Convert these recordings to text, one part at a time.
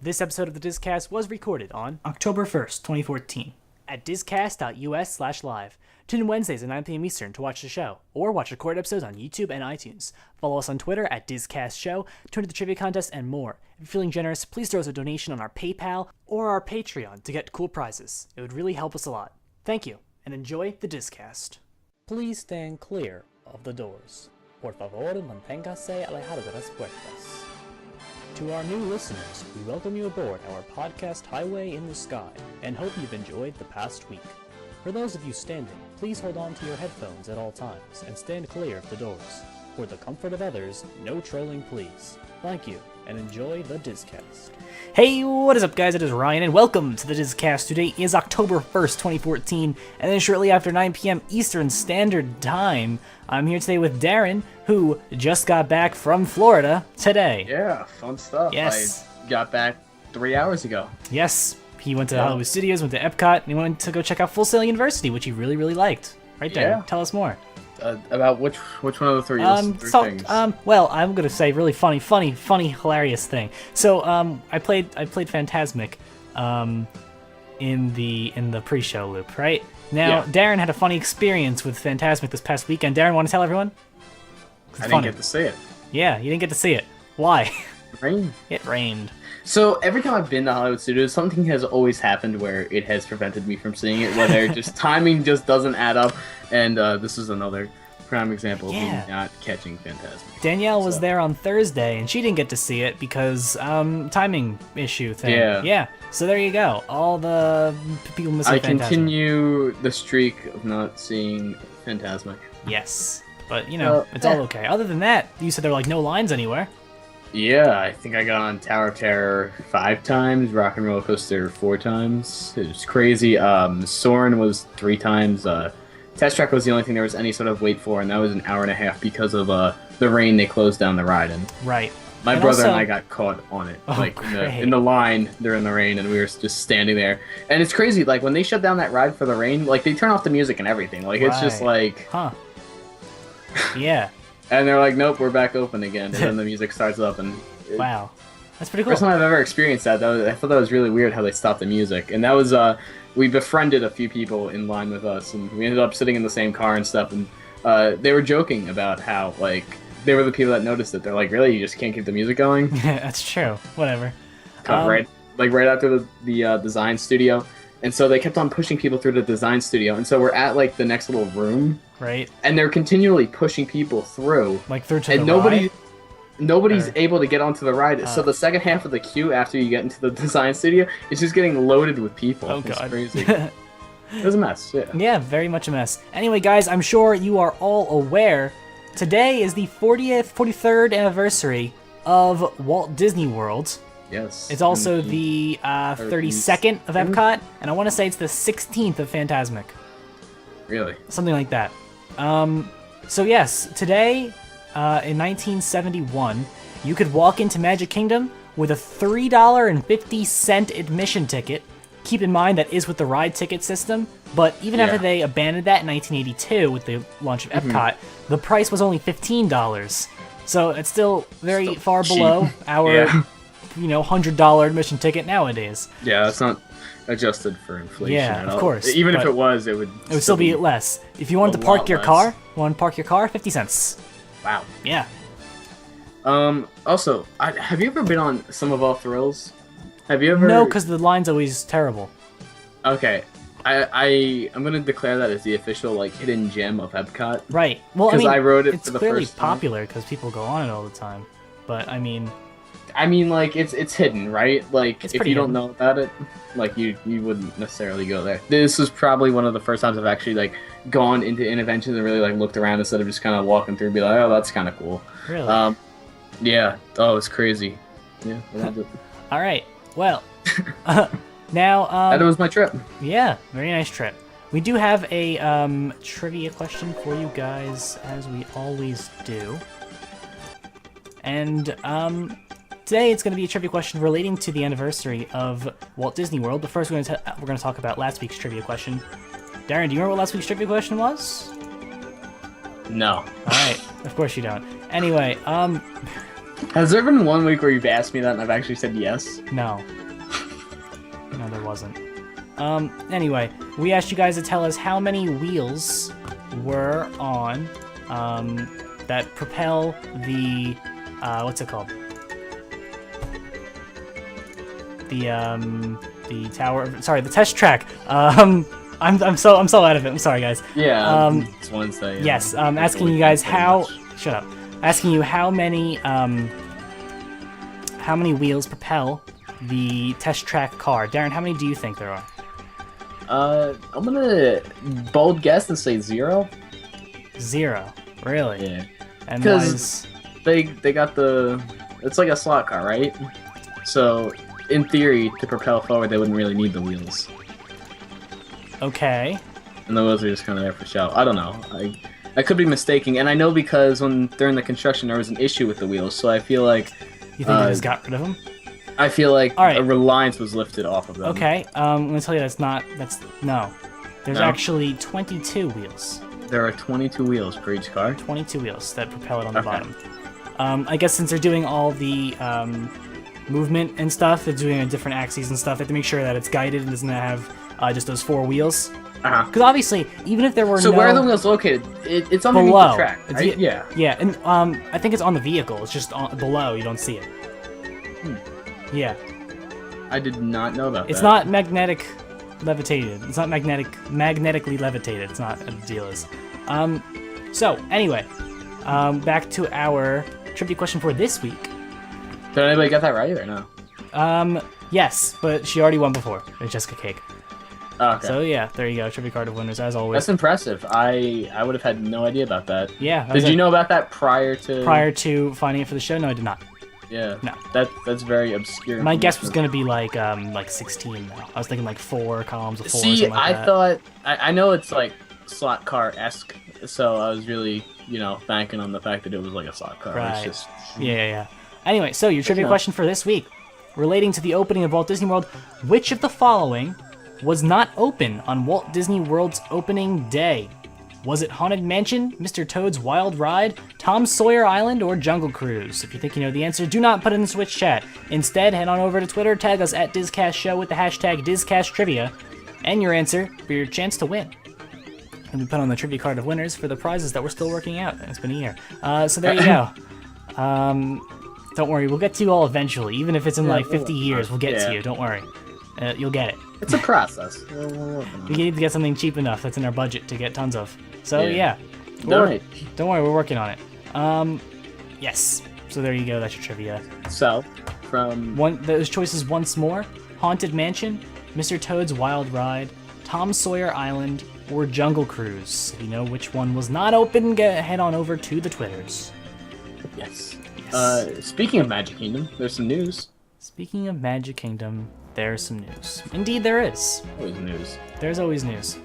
This episode of the DisCast was recorded on October 1st, 2014. at discast.us/live. Tune in Wednesdays at 9 p.m. Eastern to watch the show, or watch recorded episodes on YouTube and iTunes. Follow us on Twitter at DisCastShow, tune into the trivia contest, and more. If you're feeling generous, please throw us a donation on our PayPal or our Patreon to get cool prizes. It would really help us a lot. Thank you, and enjoy the DisCast. Please stand clear of the doors. Por favor, manténgase alejado de las puertas. To our new listeners, we welcome you aboard our podcast Highway in the Sky, and hope you've enjoyed the past week. For those of you standing, please hold on to your headphones at all times, and stand clear of the doors. For the comfort of others, no trolling please. Thank you, and enjoy the DisCast. Hey, what is up guys, it is Ryan, and welcome to the DisCast. Today is October 1st, 2014, and then shortly after 9 p.m. Eastern Standard Time, I'm here today with Darren, who just got back from Florida today. Yeah, fun stuff. Yes. I got back 3 hours ago. Yes, he went to Hollywood Studios, went to Epcot, and he went to go check out Full Sail University, which he really, really liked. Right there. Yeah. Tell us more. About which one of the three things? Well, I'm gonna say really funny, hilarious thing. So, I played Phantasmic, in the pre-show loop, right? Now, Yeah. Darren had a funny experience with Phantasmic this past weekend. Darren, want to tell everyone? I didn't get to see it. Yeah, you didn't get to see it. Why? Rain. It rained. So every time I've been to Hollywood Studios, something has always happened where it has prevented me from seeing it, whether just timing just doesn't add up, and this is another prime example of me not catching Phantasmic. Danielle was there on Thursday, and she didn't get to see it because timing issue thing. Yeah. So there you go. All the people missing I Phantasmic. continue the streak of not seeing Phantasmic. Yes, but you know it's all okay. Other than that, you said there were like no lines anywhere. Yeah, I think I got on Tower of Terror 5 times, Rock and Roller Coaster 4 times. It was crazy. Soarin' was 3 times. Test Track was the only thing there was any sort of wait for, and that was an hour and a half because of the rain they closed down the ride in. Right. My brother and I got caught on it, in the line during the rain, and we were just standing there. And it's crazy, like when they shut down that ride for the rain, like they turn off the music and everything. Like it's just like, Yeah. And they're like, nope, we're back open again. And then the music starts up, and Wow, that's pretty cool. First time I've ever experienced that. I thought that was really weird how they stopped the music, and that was we befriended a few people in line with us, and we ended up sitting in the same car and stuff. And they were joking about how like they were the people that noticed it. They're like, really, you just can't keep the music going? That's true. Whatever. Right after the design studio, and so they kept on pushing people through the design studio, and so we're at like the next little room, right? And they're continually pushing people through, like through to and the ride? Nobody's able to get onto the ride, so the second half of the queue after you get into the design studio is just getting loaded with people. Oh, it's God. crazy. It was a mess, yeah. Yeah, very much a mess. Anyway, guys, I'm sure you are all aware, today is the 43rd anniversary of Walt Disney World. Yes. It's also the 32nd of Epcot, and I want to say it's the 16th of Phantasmic. Really? Something like that. So yes, today, in 1971, you could walk into Magic Kingdom with a $3.50 admission ticket. Keep in mind that is with the ride ticket system, but even after they abandoned that in 1982 with the launch of Epcot, the price was only $15. So it's still very far cheap. below our, $100 admission ticket nowadays. Yeah, it's not adjusted for inflation. Yeah, at of all. course, Even if but it was, it would still be less. If you wanted to park your car, 50 cents. Wow. Yeah. Also, have you ever been on Some of All Thrills? Have you ever? No, because the line's always terrible. Okay. I'm gonna declare that as the official like hidden gem of Epcot. Right. Well, I mean, I rode it it's for the clearly first time. popular because people go on it all the time. But I mean, like it's hidden, right? Like It's if pretty you don't hidden. know about it, like you wouldn't necessarily go there. This was probably one of the first times I've actually like gone into Interventions and really like looked around instead of just kind of walking through and be like, oh, that's kind of cool. really. Yeah. Oh, it's crazy. Yeah. I loved it. All right. Well, now. That was my trip. Yeah, very nice trip. We do have a trivia question for you guys, as we always do. And today it's going to be a trivia question relating to the anniversary of Walt Disney World. But first, we're going to talk about last week's trivia question. Darren, do you remember what last week's trivia question was? No. All right, of course you don't. Anyway, Has there been one week where you've asked me that and I've actually said yes? No. No, there wasn't. Anyway, we asked you guys to tell us how many wheels were on, that propel the, what's it called? The tower, sorry, the test track. I'm so out of it. I'm sorry, guys. Yeah, it's Wednesday. Yes, asking you guys shut up. Asking you how many wheels propel the test track car. Darren, how many do you think there are? I'm gonna bold guess and say 0. 0. Really? Yeah. And because they got it's like a slot car, right? So in theory, to propel forward, they wouldn't really need the wheels. Okay. And the wheels are just kind of there for show. I don't know. I could be mistaken, and I know because during the construction there was an issue with the wheels, so I feel like you think they just got rid of them. I feel like a reliance was lifted off of them. Okay, I'm gonna tell you no. There's actually 22 wheels. There are 22 wheels per each car? 22 wheels that propel it on the bottom. I guess since they're doing all the movement and stuff, they're doing on different axes and stuff, they have to make sure that it's guided and doesn't have just those 4 wheels. Because obviously, even if there were So where are the wheels located? It's underneath below. the track, right? Yeah. Yeah, and I think it's on the vehicle. It's just below. You don't see it. Yeah. I did not know about that. It's not magnetic levitated. It's not magnetically levitated. It's not what the deal is. So, anyway, back to our trivia question for this week. Did anybody get that right or no? Yes, but she already won before. It's Jessica Cake. Oh, okay. So yeah, there you go. Trivia card of winners as always. That's impressive. I would have had no idea about that. Yeah. Did you know about that prior to finding it for the show? No, I did not. Yeah. No. That's very obscure. My guess was gonna be like 16 now. I was thinking like 4 columns of 4. See, something like that. I know it's like slot car-esque, so I was really, banking on the fact that it was like a slot car. Right. It's just... Yeah. Anyway, so your trivia question for this week, relating to the opening of Walt Disney World, which of the following was not open on Walt Disney World's opening day? Was it Haunted Mansion, Mr. Toad's Wild Ride, Tom Sawyer Island, or Jungle Cruise? If you think you know the answer, do not put it in the Switch chat. Instead, head on over to Twitter, tag us at DisCast Show with the hashtag DisCastTrivia, and your answer for your chance to win. And we put on the trivia card of winners for the prizes that we're still working out. It's been a year. So there you go. Don't worry, we'll get to you all eventually. Even if it's in like 50 years, we'll get to you. Don't worry. You'll get it. It's a process. We need to get something cheap enough that's in our budget to get tons of. So yeah. Don't worry, we're working on it. Yes. So there you go, that's your trivia. So, from... Those choices once more: Haunted Mansion, Mr. Toad's Wild Ride, Tom Sawyer Island, or Jungle Cruise. If you know which one was not open, head on over to the Twitters. Yes. Speaking of Magic Kingdom, there's some news. Speaking of Magic Kingdom, there's some news. Indeed, there is. Always news. There's always news.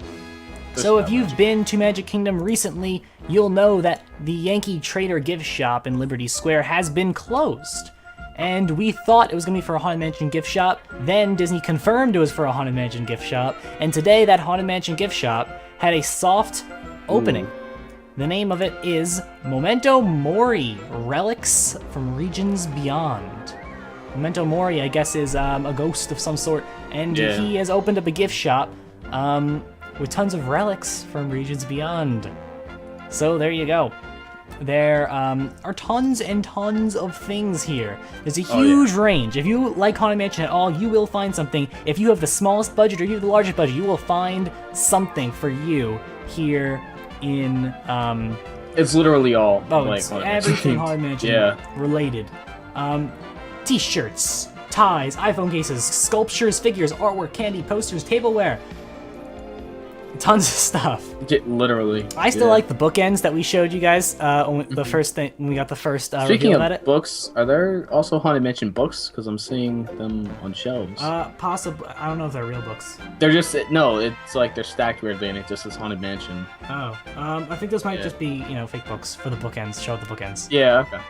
So if you've been to Magic Kingdom recently, you'll know that the Yankee Trader gift shop in Liberty Square has been closed. And we thought it was going to be for a Haunted Mansion gift shop. Then Disney confirmed it was for a Haunted Mansion gift shop. And today that Haunted Mansion gift shop had a soft opening. The name of it is Memento Mori, Relics from Regions Beyond. Memento Mori, I guess, is a ghost of some sort. And he has opened up a gift shop with tons of relics from Regions Beyond. So there you go. There are tons and tons of things here. There's a huge range. If you like Haunted Mansion at all, you will find something. If you have the smallest budget or you have the largest budget, you will find something for you here in... it's literally all it's everything Haunted Mansion related. T-shirts, ties, iPhone cases, sculptures, figures, artwork, candy, posters, tableware. Tons of stuff. Literally. I still like the bookends that we showed you guys the first thing when we got the first Speaking reveal of about it. Books, are there also Haunted Mansion books? Because I'm seeing them on shelves. Possibly. I don't know if they're real books. They're just it's like they're stacked weirdly, and it just says Haunted Mansion. Oh, I think those might just be fake books for the bookends. Show the bookends. Yeah. Okay.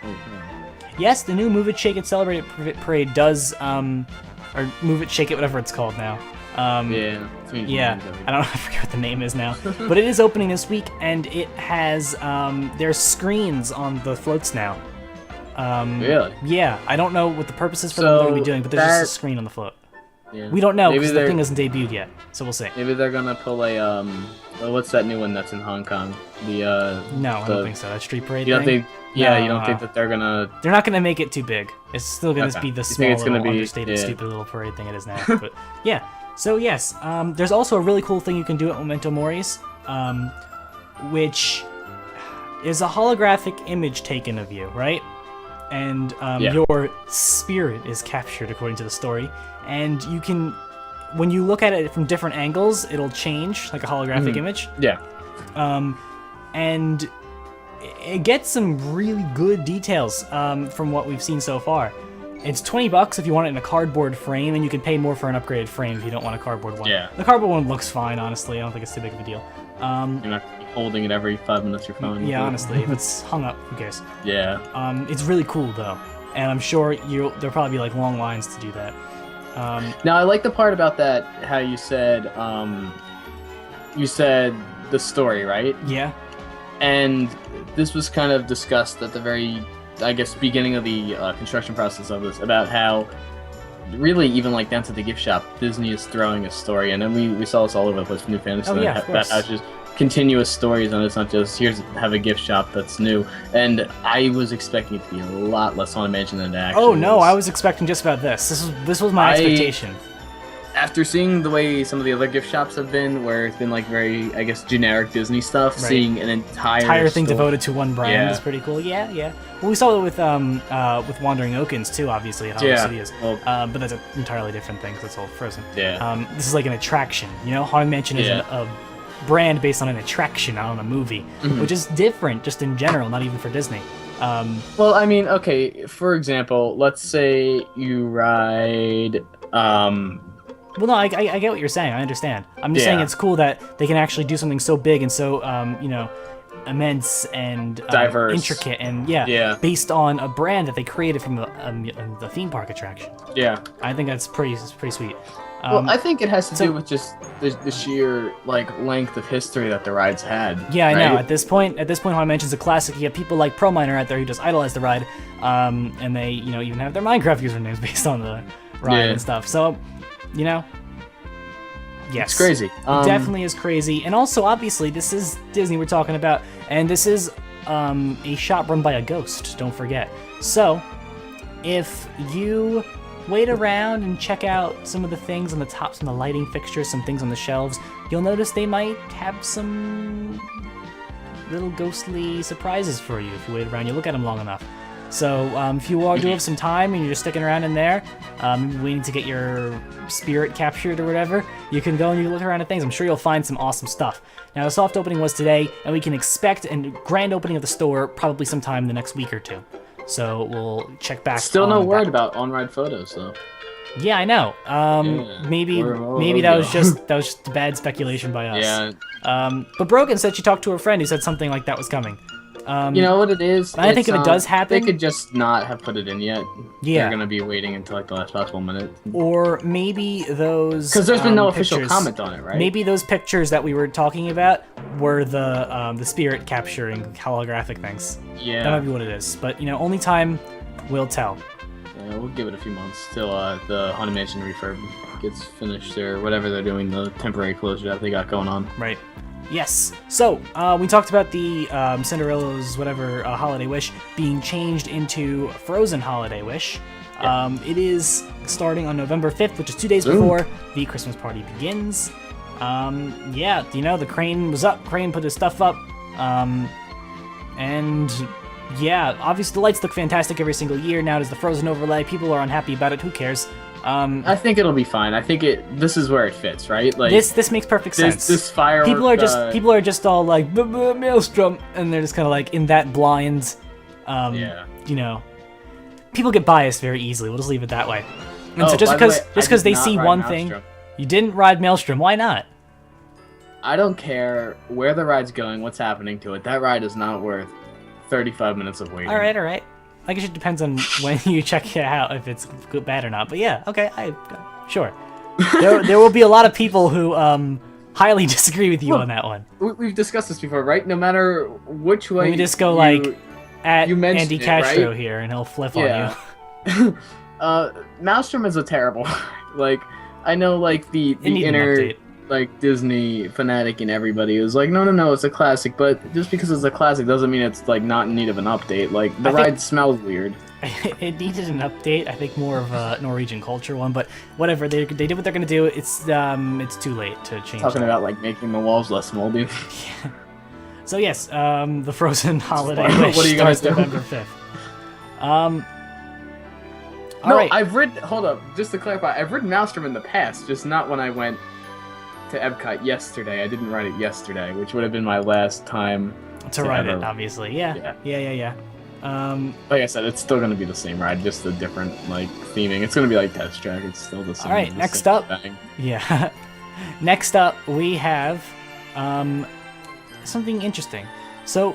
Yes, the new Move It, Shake It, Celebrate It parade does or Move It, Shake It, whatever it's called now. I don't know, I forget what the name is now, but it is opening this week, and it has there's screens on the floats now, Really? Yeah, I don't know what the purpose is for So what they're going to be doing, but there's just a screen on the float. Yeah. We don't know Maybe because the they're- thing isn't debuted yet, so we'll see. Maybe they're gonna pull a what's that new one that's in Hong Kong? No, I don't think so. That street parade You don't thing? think? Yeah, No, you don't think that they're gonna? They're not going to make it too big. It's still going to Okay. be the You small, think it's gonna little, be- understated, yeah. stupid little parade thing it is now. But yeah, so yes, there's also a really cool thing you can do at Memento Mori's, which is a holographic image taken of you, right? And Yeah. your spirit is captured according to the story, and you can, when you look at it from different angles, it'll change like a holographic image. Yeah. And it gets some really good details from what we've seen so far. It's $20 if you want it in a cardboard frame, and you can pay more for an upgraded frame if you don't want a cardboard one. Yeah. The cardboard one looks fine, honestly. I don't think it's too big of a deal. You're not gonna be holding it every 5 minutes. Your phone. Yeah, honestly, if it's hung up, who cares? Yeah. It's really cool though, and I'm sure there'll probably be like long lines to do that. Now I like the part about that. How you said the story, right? Yeah. And this was kind of discussed at the very, I guess, beginning of the construction process of this, about how really even like down to the gift shop, Disney is throwing a story, and then we saw this all over the place from New Fantasyland. Oh, yeah, of course. That just continuous stories, and it's not just have a gift shop that's new. And I was expecting it to be a lot less Haunted Mansion than it actually. Oh no, is. I was expecting just about this. This was my expectation. After seeing the way some of the other gift shops have been, where it's been like very, I guess, generic Disney stuff, Right. seeing an entire Thing store- devoted to one brand Yeah. is pretty cool. Yeah, yeah. Well, we saw it with Wandering Okins too, obviously at Hollywood Yeah. Studios. Well- But that's an entirely different thing because it's all frozen. Yeah. This is like an attraction. You know, Haunted Mansion is Yeah. a brand based on an attraction, not on a movie, which is different just in general, not even for Disney. Well, I mean, okay, for example, let's say you ride, Well, no, I get what you're saying. I understand. I'm just saying Yeah. it's cool that they can actually do something so big and so, immense and Diverse. intricate and Yeah. based on a brand that they created from the theme park attraction. yeah. I think that's pretty sweet. Well, I think it has to so- do with just the sheer, like, length of history that the rides had. Yeah, I know. right? At this point, Haunted Mansion's a classic. You have people like ProMiner out there who just idolize the ride, and they, even have their Minecraft usernames based on the ride Yeah. and stuff. So, yes, It's crazy. It definitely is crazy. And also, obviously, this is Disney we're talking about, and this is a shop run by a ghost. Don't forget. So, if you wait around and check out some of the things on the tops and the lighting fixtures, some things on the shelves, you'll notice they might have some little ghostly surprises for you if you wait around. You look at them long enough. So if you do have some time and you're just sticking around in there, waiting to get your spirit captured or whatever, you can go and you look around at things. I'm sure you'll find some awesome stuff. Now, the soft opening was today, and we can expect a grand opening of the store probably sometime in the next week or two. So we'll check back. Still no on word that. about on-ride photos, though. Yeah, I know. Yeah. Maybe Where that are was we? just bad speculation by us. Yeah. But Brogan said she talked to her friend who said something like that was coming. You know what it is? I think if it does They happen, could just not have put it in yet. Yeah. They're gonna be waiting until like the last possible minute. or maybe those Because there's been no official pictures- comment on it, right? Maybe those pictures that we were talking about were the spirit capturing holographic things. That might Yeah. be what it is. But only time will tell. Yeah, we'll give it a few months till the Haunted Mansion refurb gets finished or whatever they're doing, the temporary closure that they got going on. Right. Yes. So, we talked about the Cinderella's whatever Holiday Wish being changed into Frozen Holiday Wish. Yeah. It is starting on November 5th, which is 2 days Ooh. before the Christmas party begins. Yeah, the crane was up. Crane put his stuff up. And yeah, obviously the lights look fantastic every single year. Now it is the Frozen overlay. People are unhappy about it. Who cares? I think it'll be fine. I think this is where it fits, right? Like This makes perfect sense. this firework. People are just all like Maelstrom, and they're just kind of like in that blind. Yeah. People get biased very easily. We'll just leave it that way. And so Oh, just by the way, I because did they not see ride one Maelstrom. thing, you didn't ride Maelstrom. Why not? I don't care where the ride's going, what's happening to it. That ride is not worth 35 minutes of waiting. All right. I guess it depends on when you check it out if it's good, bad or not. But yeah, okay, sure. There will be a lot of people who highly disagree with you on that one. We've discussed this before, right? No matter which way Let me just go you- like at You mentioned Andy it, Castro right? here, and he'll flip Yeah. on Maelstrom is a terrible. Like, I know, like the It needs an inner update. like Disney fanatic and everybody is like, no, it's a classic. But just because it's a classic doesn't mean it's like not in need of an update. Like the I think- ride smells weird. you. It needed an update. I think more of a Norwegian culture one, but whatever. They did what they're gonna do. It's too late to change. Talking that. about like making the walls less moldy. So yes, the Frozen holiday What wish are you gonna starts do? November 5th. All No, right. I've rid. Hold up, just to clarify, I've ridden Maelstrom in the past, just not when I went to Epcot yesterday. I didn't ride it yesterday, which would have been my last time to ride ever- it, obviously. Yeah. Like I said, it's still gonna be the same ride, just a different like theming. It's gonna be like Test Track. It's still the same. All right, the next same up. thing. Yeah. Next up, we have something interesting. So,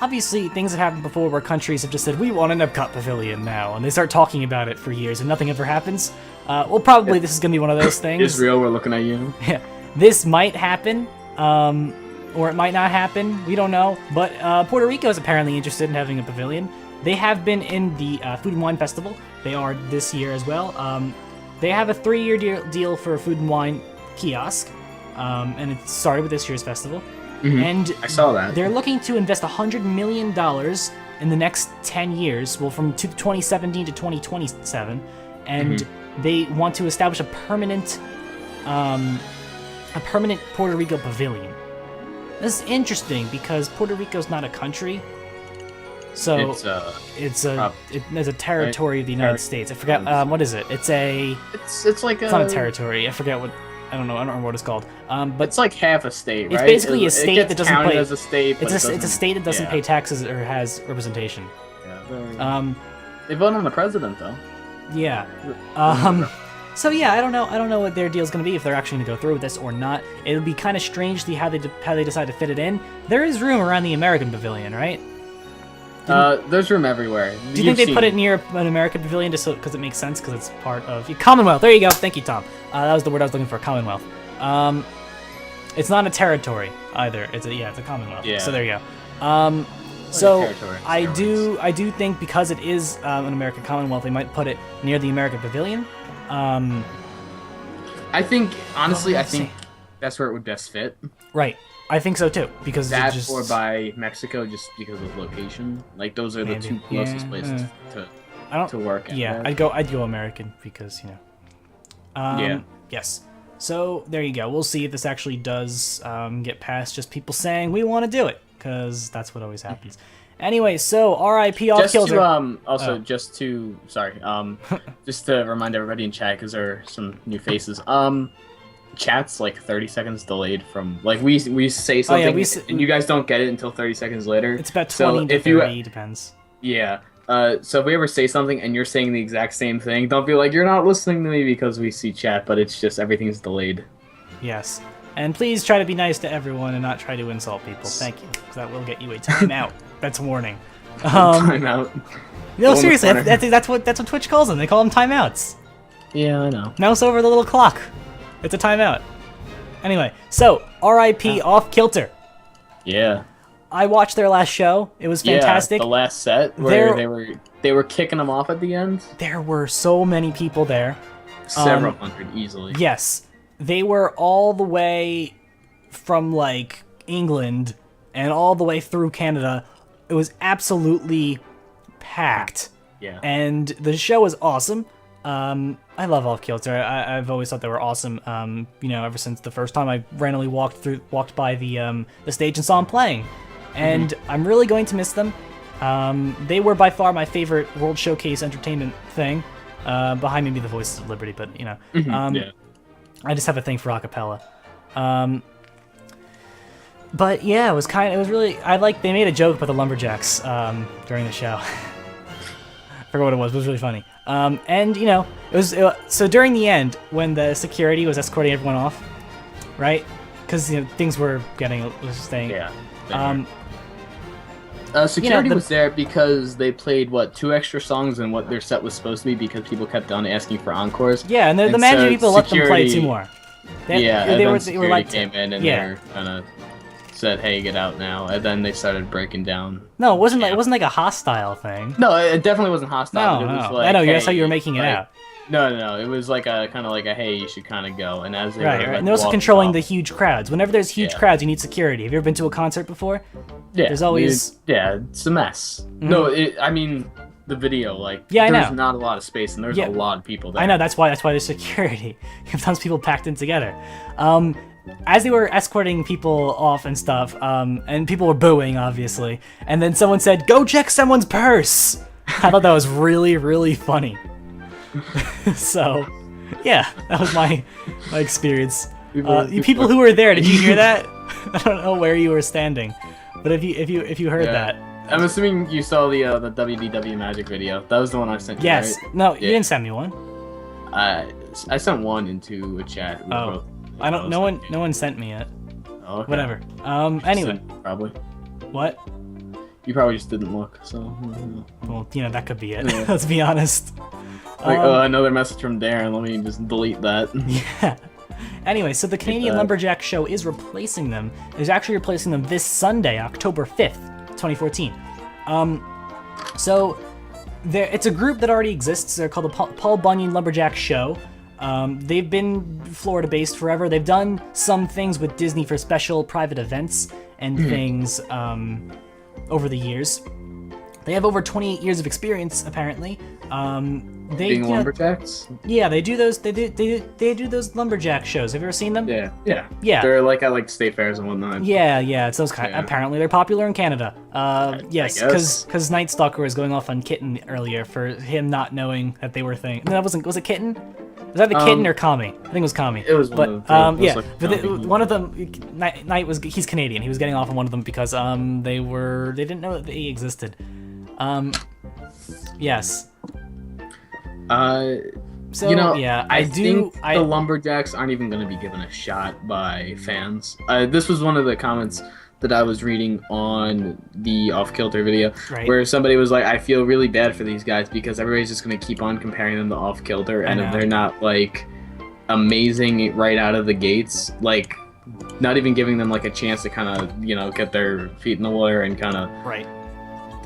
obviously, things have happened before where countries have just said, we want an Epcot Pavilion now, and they start talking about it for years, and nothing ever happens. Well, probably this is going to be one of those things. Israel, we're looking at you. Yeah. This might happen, or it might not happen. We don't know. But Puerto Rico is apparently interested in having a pavilion. They have been in the Food and Wine Festival. They are this year as well. They have a 3-year deal for a food and wine kiosk, and it started with this year's festival. Mhm. And I saw that. they're looking to invest $100 million in the next 10 years, well, from 2017 to 2027, and they want to establish a permanent Puerto Rico pavilion. This is interesting because Puerto Rico's not a country, so It's it's a territory of the United States. I forgot what is it? It's like not a territory. I forget what. I don't remember what it's called. But it's like half a state, right? it's basically a It state gets that doesn't counted pay. as a state. But It's a doesn't- state that doesn't yeah. pay taxes or has representation. Yeah, they vote on the president though. Yeah. So yeah, I don't know what their deal's gonna be if they're actually gonna go through with this or not. It'll be kind of strange to see how they decide to fit it in. There is room around the American Pavilion, right? There's room everywhere. Do you think they put it near an American Pavilion just because it makes sense because it's part of Commonwealth? There you go. Thank you, Tom. That was the word I was looking for. Commonwealth. It's not a territory either. It's a Commonwealth. Yeah. So there you go. So territory, I steroids. do think because it is an American Commonwealth, they might put it near the American Pavilion. I think honestly, Well, I let's think see. that's where it would best fit. Right. I think so too because That it just or by Mexico, just because of location. Like those are the Maybe. two closest Yeah, places I don't. to work. At Yeah, that. I'd go American because Yeah. Yes. So there you go. We'll see if this actually does get past just people saying we want to do it because that's what always happens. Anyway, so R.I.P. Just Offkilter. to also Oh. just to just to remind everybody in chat because there are some new faces. Chat's like 30 seconds delayed from like we say something and you guys don't get it until 30 seconds later. It's about So 20 to if you- 30, depends. Yeah. So if we ever say something and you're saying the exact same thing, don't feel like you're not listening to me because we see chat, but it's just everything's delayed. Yes. And please try to be nice to everyone and not try to insult people. Thank you, because that will get you a timeout. That's a warning. Time out. No, Go in the seriously, corner. that's what Twitch calls them. They call them timeouts. Yeah, I know. Mouse over the little clock. It's a timeout. Anyway, so R.I.P. Offkilter. Yeah. I watched their last show. It was fantastic. Yeah, the last set where they were kicking them off at the end. There were so many people there. Several hundred easily. Yes, they were all the way from like England and all the way through Canada. It was absolutely packed. Yeah. And the show was awesome. I love Offkilter. I've always thought they were awesome. Ever since the first time I randomly walked by the stage and saw them playing, and I'm really going to miss them. They were by far my favorite World Showcase entertainment thing. Behind me be the Voices of Liberty, but Yeah. I just have a thing for acapella. But yeah, it was really. They made a joke about the lumberjacks during the show. I forgot what it was. It was really funny. So during the end, when the security was escorting everyone off, right? Because things were staying. Yeah. the- Security was there because they played 2 extra songs than what their set was supposed to be because people kept on asking for encores. Yeah, and the And management so people let them play security- 2 more. Yeah, they and were security like came in and yeah. they're kind of said, "Hey, get out now," and then they started breaking down. No, it wasn't like a hostile thing. No, it definitely wasn't hostile. No, It was no. like, I know hey, that's how you were making it like, out. No. It was like a kind of like a, hey, you should kind of go. And as they Right, were, right. like, And they're also walking controlling off- the huge crowds. Whenever there's huge Yeah. crowds, you need security. Have you ever been to a concert before? Yeah, there's always- it's a mess. No, I mean the video, like, Yeah, I there's know. not a lot of space, and there's Yeah. a lot of people there. I know, that's why there's security. You have tons of people packed in together. As they were escorting people off and stuff, and people were booing, obviously, and then someone said, "Go check someone's purse!" I thought that was really, really funny. So, yeah, that was my experience. People who were there, did you hear that? I don't know where you were standing, but if you heard that. I'm assuming you saw the WDW Magic video. That was the one I sent you, Yes. right? No, you didn't send me one. I sent one into a chat. We Oh. both I don't. No one sent me it. Oh, okay. Whatever. Anyway. Probably. What? You probably just didn't look, so... Well, that could be it. Yeah. Let's be honest. Like, another message from Darren, let me just delete that. Yeah. Anyway, so the Canadian Lumberjack show is replacing them. It's actually replacing them this Sunday, October 5th, 2014. So it's a group that already exists. They're called the Paul Bunyan Lumberjack Show. They've been Florida-based forever. They've done some things with Disney for special private events and things over the years. They have over 28 years of experience, apparently. Being lumberjacks? Yeah, they do those. They do those lumberjack shows. Have you ever seen them? Yeah. Yeah. They're like at like state fairs and whatnot. Yeah. It's those kind. Yeah. Apparently, they're popular in Canada. Yes, guess. because Night Stalker was going off on Kitten earlier for him not knowing that they were thing. No, that wasn't. Was it Kitten? Was that the Kitten or Kami? I think it was Kami. It was but one of them. It was like but Kami. one of them, he's Canadian. He was getting off on one of them because they didn't know that they existed. Yes. So yeah, I think the lumberjacks aren't even going to be given a shot by fans. This was one of the comments that I was reading on the Offkilter video, where somebody was like, "I feel really bad for these guys because everybody's just going to keep on comparing them to Offkilter, and if they're not like amazing right out of the gates, like not even giving them like a chance to kind of get their feet in the water and kind of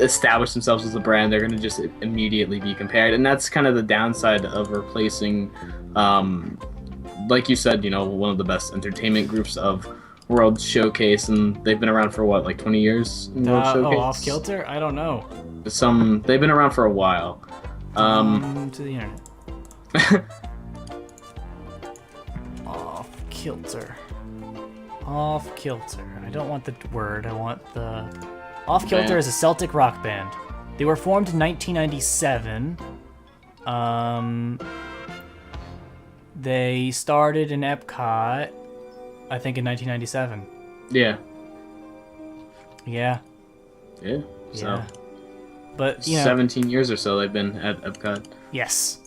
establish themselves as a brand, they're going to just immediately be compared." And that's kind of the downside of replacing, like you said, one of the best entertainment groups of World Showcase, and they've been around for what, like 20 years in World Showcase? Offkilter? I don't know. They've been around for a while. To the internet. Offkilter. I don't want the word. I want the... Offkilter is a Celtic rock band. They were formed in 1997. They started in Epcot, I think, in 1997. Yeah. Yeah. So. Yeah. But 17 years or so they've been at Epcot. Yes.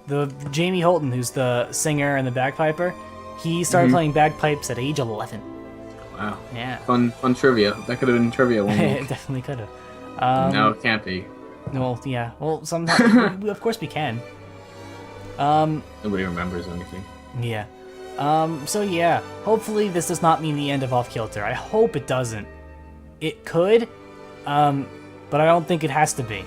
The Jamie Holton, who's the singer and the bagpiper, he started playing bagpipes at age 11. Wow. Yeah. Fun trivia. That could have been trivia one week. It definitely could have. No, it can't be. Well, yeah. Well, sometimes, of course we can. Nobody remembers anything. Yeah. So yeah, hopefully this does not mean the end of Offkilter. I hope it doesn't. It could, but I don't think it has to be.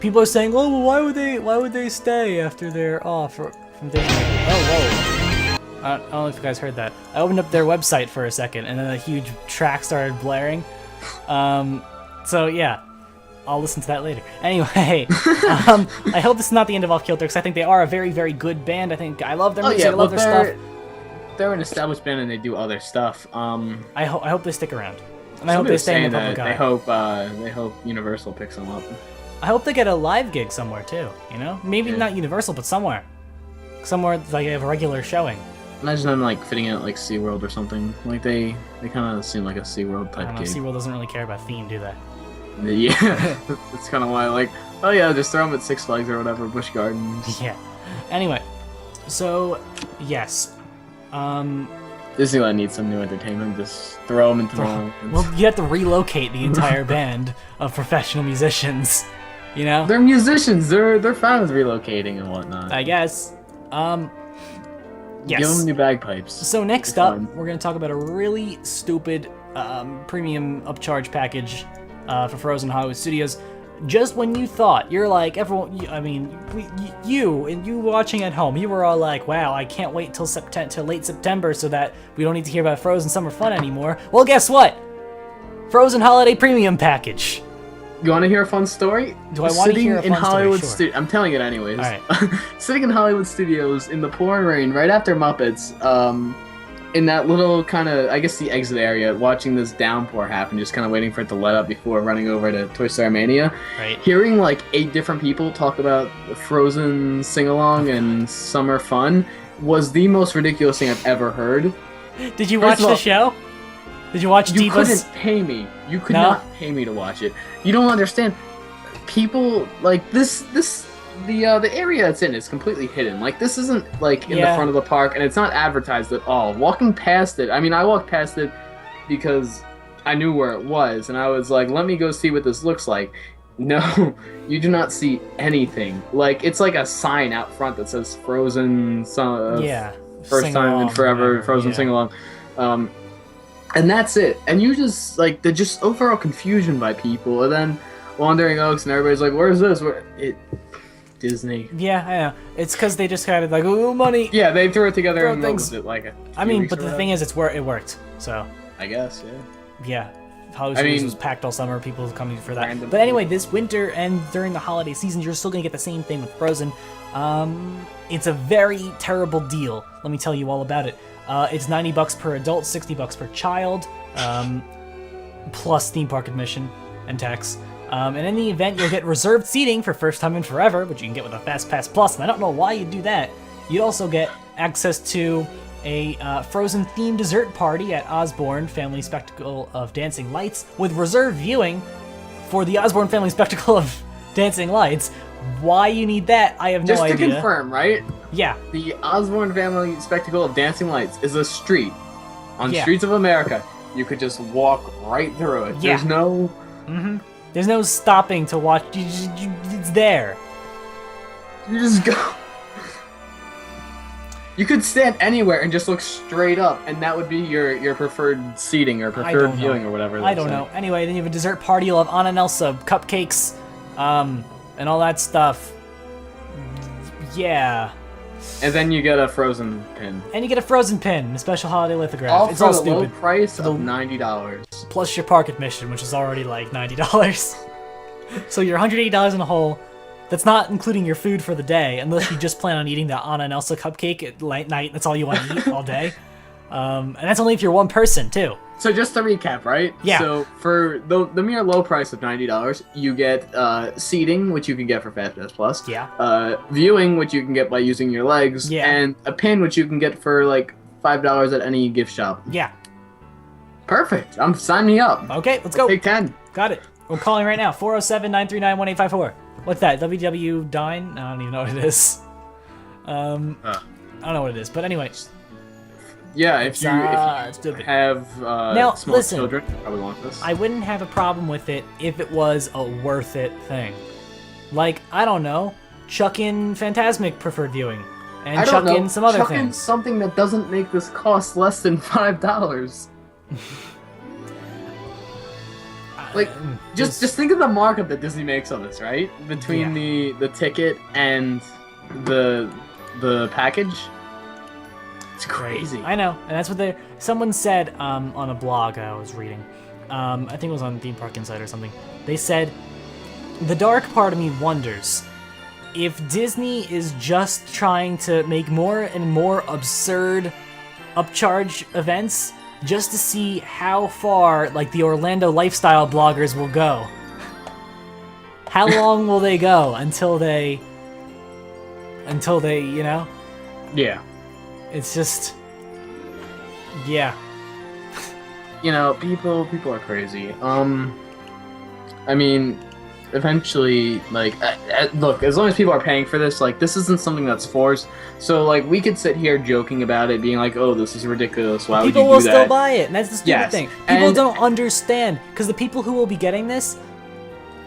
People are saying, "Oh, well, why would they stay after they're off from Disney?" Oh, whoa! I don't know if you guys heard that. I opened up their website for a second, and then a huge track started blaring. So yeah, I'll listen to that later. Anyway, I hope this is not the end of Offkilter, because I think they are a very, very good band. I love their music. I love their stuff. They're an established band and they do other stuff. I hope they stick around, and I hope they stay in the public eye. They hope Universal picks them up. I hope they get a live gig somewhere too. Maybe not Universal, but somewhere like they have a regular showing. Imagine them like fitting in at like SeaWorld or something. Like they kind of seem like a SeaWorld type gig. SeaWorld doesn't really care about theme, do they? Yeah, that's kind of why. Like, oh yeah, just throw them at Six Flags or whatever, Busch Gardens. Yeah. Anyway, so yes. Disneyland needs some new entertainment. Just throw them into the... Well, you have to relocate the entire band of professional musicians. They're musicians. They're fine with relocating and whatnot. I guess. Yes. Give them new bagpipes. So next It's up, fun. we're going to talk about a really stupid premium upcharge package for Frozen Hollywood Studios. Just when you thought, you're like, everyone, you watching at home, you were all like, wow, I can't wait till late September so that we don't need to hear about Frozen Summer Fun anymore. Well, guess what? Frozen Holiday Premium Package. You want to hear a fun story? Do I want to hear a Sitting in fun story? Hollywood Sure. I'm telling it anyways. All right. Sitting in Hollywood Studios in the pouring rain, right after Muppets, in that little kind of, I guess, the exit area, watching this downpour happen, just kind of waiting for it to let up before running over to Toy Story Mania. Right. Hearing like 8 different people talk about Frozen sing-along and summer fun was the most ridiculous thing I've ever heard. Did you First watch of all, the show? Did you watch You Divas? couldn't pay me. You could No? not pay me to watch it. You don't understand. People like the area it's in is completely hidden. Like this isn't like in the Yeah. front of the park, and it's not advertised at all. Walking past it, I mean, I walked past it because I knew where it was, and I was like, let me go see what this looks like. No, you do not see anything. Like it's like a sign out front that says Frozen. Yeah. First Sing time in along, forever, whatever, Frozen yeah. sing along. And that's it. And you just like the just overall confusion by people, and then Wandering Oaks, and everybody's like, "Where's this?" Disney. Yeah, I know. It's because they just kind of like, ooh, money. Yeah, they threw it together Throw and things- what was it like? I mean, but the thing is, it worked. So, I guess, yeah. Hollywood I Studios mean- was packed all summer. People coming for that. Random But anyway, this winter and during the holiday season, you're still gonna get the same thing with Frozen. It's a very terrible deal. Let me tell you all about it. It's $90 per adult, $60 per child, plus theme park admission and tax. And in the event, you'll get reserved seating for first time in forever, which you can get with a Fast Pass Plus, and I don't know why you'd do that. You'd also get access to a Frozen-themed dessert party at Osborne Family Spectacle of Dancing Lights, with reserved viewing for the Osborne Family Spectacle of Dancing Lights. Why you need that, I have no Just to idea. confirm, right? Yeah, The Osborne Family Spectacle of Dancing Lights is a street on Yeah. streets of America. You could just walk right through it. Yeah. There's no. there's no stopping to watch. It's there. You just go. You could stand anywhere and just look straight up, and that would be your preferred seating or preferred don't know. viewing or whatever. I don't know. Anyway, then you have a dessert party. You'll have Anna and Elsa cupcakes, and all that stuff. Yeah. And then you get a Frozen pin. And you get a Frozen pin, a special holiday lithograph. All It's for all the low stupid. price The- of $90. Plus your park admission, which is already like $90. So you're $180 in a hole. That's not including your food for the day, unless you just plan on eating the Anna and Elsa cupcake at late night. That's all you want to eat all day. And that's only if you're one person, too. So just to recap, right? Yeah. So for the mere low price of $90, you get seating, which you can get for Fast Pass Plus. Yeah. Viewing, which you can get by using your legs. Yeah. And a pin, which you can get for like $5 at any gift shop. Yeah. Perfect. Sign me up. Okay, let's go. Take 10. Got it. We're calling right now. 407-939-1854. What's that? WW Dine? I don't even know what it is. I don't know what it is. But anyway. Yeah, if you stupid. have Now, small listen. children, you probably want this. I wouldn't have a problem with it if it was a worth it thing. Like, I don't know, chuck in Phantasmic preferred viewing. And I chuck don't know. in some other Chuck in things. something that doesn't make this cost less than $5. Like, just think of the markup that Disney makes on this, right? Between the ticket and the package. It's crazy. I know, and that's what someone said on a blog I was reading. I think it was on Theme Park Insider or something. They said, the dark part of me wonders if Disney is just trying to make more and more absurd upcharge events just to see how far, like, the Orlando lifestyle bloggers will go. How long will they go until they, you know? Yeah. It's just, yeah. You know, people are crazy. I mean, eventually, like, look, as long as people are paying for this, like, this isn't something that's forced. So, like, we could sit here joking about it, being like, oh, this is ridiculous. Why would you do that? People will still buy it, and that's the stupid Yes, thing. People and- don't understand, because the people who will be getting this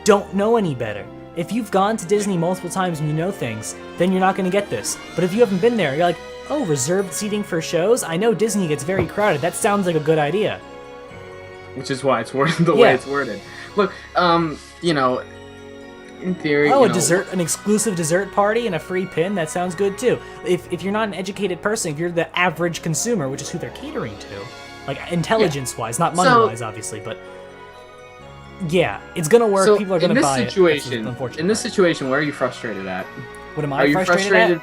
don't know any better. If you've gone to Disney multiple times and you know things, then you're not going to get this. But if you haven't been there, you're like, oh, reserved seating for shows? I know Disney gets very crowded. That sounds like a good idea. Which is why it's worded the way it's worded. Look, you know, in theory, oh, an exclusive dessert party and a free pin. That sounds good too. If you're not an educated person, if you're the average consumer, which is who they're catering to, like intelligence-wise, not money-wise, obviously, but yeah, it's gonna work. So people are gonna buy it. In this situation, where are you frustrated at? What am I frustrated at?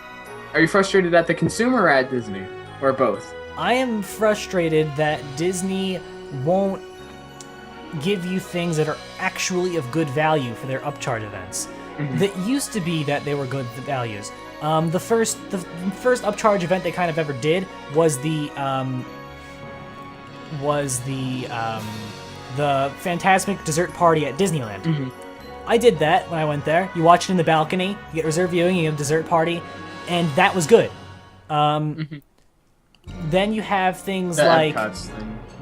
Are you frustrated at the consumer or at Disney, or both? I am frustrated that Disney won't give you things that are actually of good value for their upcharge events. That used to be that they were good values. The first upcharge event they kind of ever did was the Fantasmic dessert party at Disneyland. I did that when I went there. You watch it in the balcony, you get reserved viewing, you get a dessert party, and that was good. Then you have things like